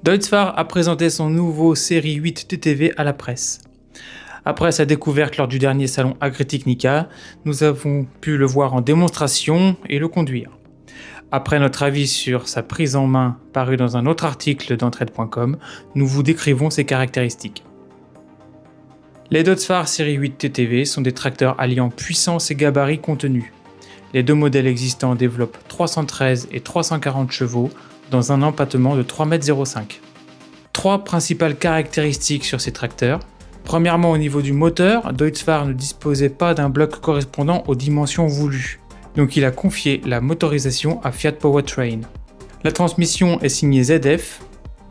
Deutz-Fahr a présenté son nouveau série 8 TTV à la presse. Après sa découverte lors du dernier salon Agritechnica, nous avons pu le voir en démonstration et le conduire. Après notre avis sur sa prise en main paru dans un autre article d'entraide.com, nous vous décrivons ses caractéristiques. Les Deutz-Fahr série 8 TTV sont des tracteurs alliant puissance et gabarit contenus. Les deux modèles existants développent 313 et 340 chevaux dans un empattement de 3,05 m. Trois principales caractéristiques sur ces tracteurs. Premièrement, au niveau du moteur, Deutz-Fahr ne disposait pas d'un bloc correspondant aux dimensions voulues. Donc il a confié la motorisation à Fiat Powertrain. La transmission est signée ZF,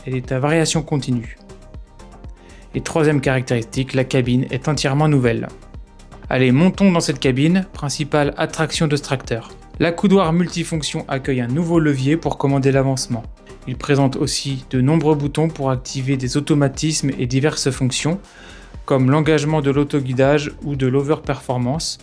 elle est à variation continue. Et troisième caractéristique, la cabine est entièrement nouvelle. Allez, montons dans cette cabine, principale attraction de ce tracteur. L'accoudoir multifonction accueille un nouveau levier pour commander l'avancement. Il présente aussi de nombreux boutons pour activer des automatismes et diverses fonctions, comme l'engagement de l'autoguidage ou de l'overperformance,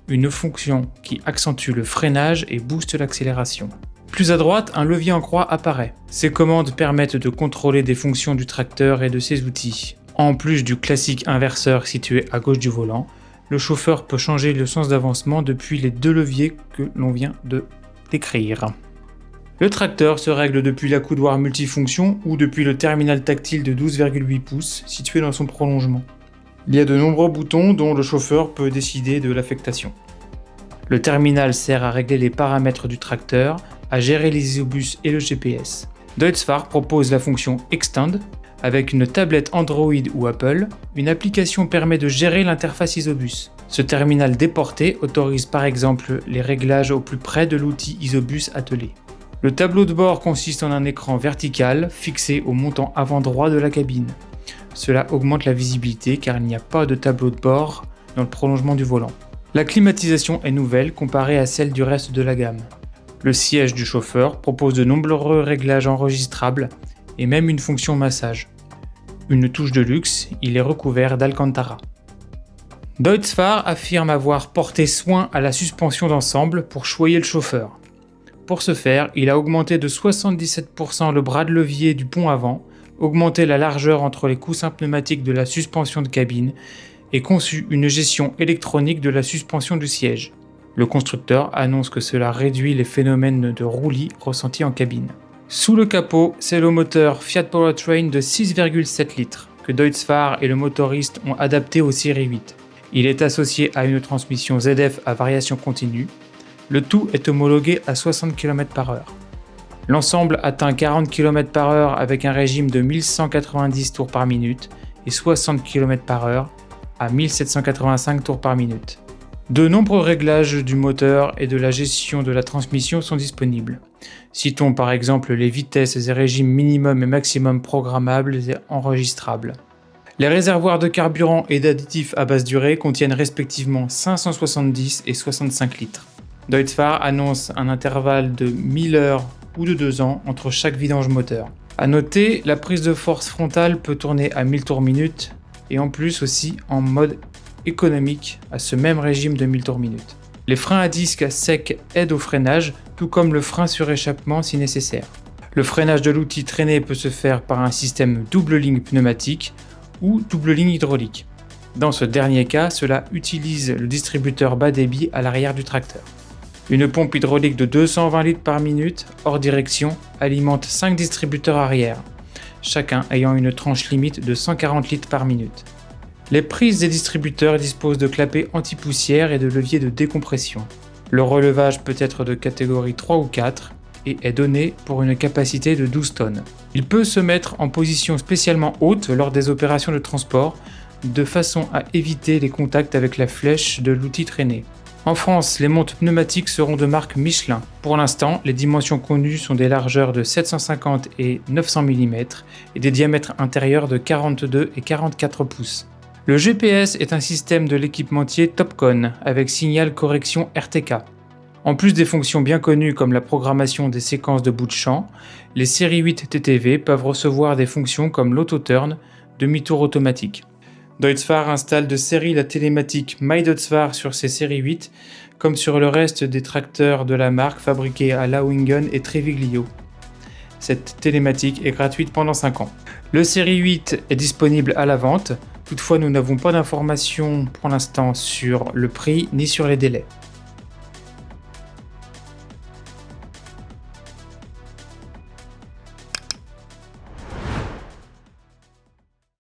une fonction qui accentue le freinage et booste l'accélération. Plus à droite, un levier en croix apparaît. Ces commandes permettent de contrôler des fonctions du tracteur et de ses outils. En plus du classique inverseur situé à gauche du volant, le chauffeur peut changer le sens d'avancement depuis les deux leviers que l'on vient de décrire. Le tracteur se règle depuis l'accoudoir multifonction ou depuis le terminal tactile de 12,8 pouces situé dans son prolongement. Il y a de nombreux boutons dont le chauffeur peut décider de l'affectation. Le terminal sert à régler les paramètres du tracteur, à gérer les isobus et le GPS. Deutz-Fahr propose la fonction Extend. Avec une tablette Android ou Apple, une application permet de gérer l'interface isobus. Ce terminal déporté autorise par exemple les réglages au plus près de l'outil isobus attelé. Le tableau de bord consiste en un écran vertical fixé au montant avant droit de la cabine. Cela augmente la visibilité car il n'y a pas de tableau de bord dans le prolongement du volant. La climatisation est nouvelle comparée à celle du reste de la gamme. Le siège du chauffeur propose de nombreux réglages enregistrables et même une fonction massage. Une touche de luxe, il est recouvert d'Alcantara. Deutz-Fahr affirme avoir porté soin à la suspension d'ensemble pour choyer le chauffeur. Pour ce faire, il a augmenté de 77% le bras de levier du pont avant, augmenté la largeur entre les coussins pneumatiques de la suspension de cabine et conçu une gestion électronique de la suspension du siège. Le constructeur annonce que cela réduit les phénomènes de roulis ressentis en cabine. Sous le capot, c'est le moteur Fiat Powertrain de 6,7 litres que Deutz-Fahr et le motoriste ont adapté aux séries 8. Il est associé à une transmission ZF à variation continue. Le tout est homologué à 60 km/h. L'ensemble atteint 40 km/h avec un régime de 1190 tours par minute et 60 km/h à 1785 tours par minute. De nombreux réglages du moteur et de la gestion de la transmission sont disponibles. Citons par exemple les vitesses et régimes minimum et maximum programmables et enregistrables. Les réservoirs de carburant et d'additifs à basse durée contiennent respectivement 570 et 65 litres. Deutz-Fahr annonce un intervalle de 1000 heures ou de 2 ans entre chaque vidange moteur. A noter, la prise de force frontale peut tourner à 1000 tours minute et en plus aussi en mode économique à ce même régime de 1000 tours minute. Les freins à disque sec aident au freinage, tout comme le frein sur échappement si nécessaire. Le freinage de l'outil traîné peut se faire par un système double ligne pneumatique ou double ligne hydraulique. Dans ce dernier cas, cela utilise le distributeur bas débit à l'arrière du tracteur. Une pompe hydraulique de 220 litres par minute, hors direction, alimente 5 distributeurs arrière, chacun ayant une tranche limite de 140 litres par minute. Les prises des distributeurs disposent de clapets anti-poussière et de leviers de décompression. Le relevage peut être de catégorie 3 ou 4 et est donné pour une capacité de 12 tonnes. Il peut se mettre en position spécialement haute lors des opérations de transport, de façon à éviter les contacts avec la flèche de l'outil traîné. En France, les montes pneumatiques seront de marque Michelin. Pour l'instant, les dimensions connues sont des largeurs de 750 et 900 mm et des diamètres intérieurs de 42 et 44 pouces. Le GPS est un système de l'équipementier Topcon avec signal correction RTK. En plus des fonctions bien connues comme la programmation des séquences de bout de champ, les séries 8 TTV peuvent recevoir des fonctions comme l'auto-turn, demi-tour automatique. Deutz-Fahr installe de série la télématique My Deutz-Fahr sur ses séries 8, comme sur le reste des tracteurs de la marque fabriqués à Lauingen et Treviglio. Cette télématique est gratuite pendant 5 ans. Le série 8 est disponible à la vente. Toutefois, nous n'avons pas d'informations pour l'instant sur le prix ni sur les délais.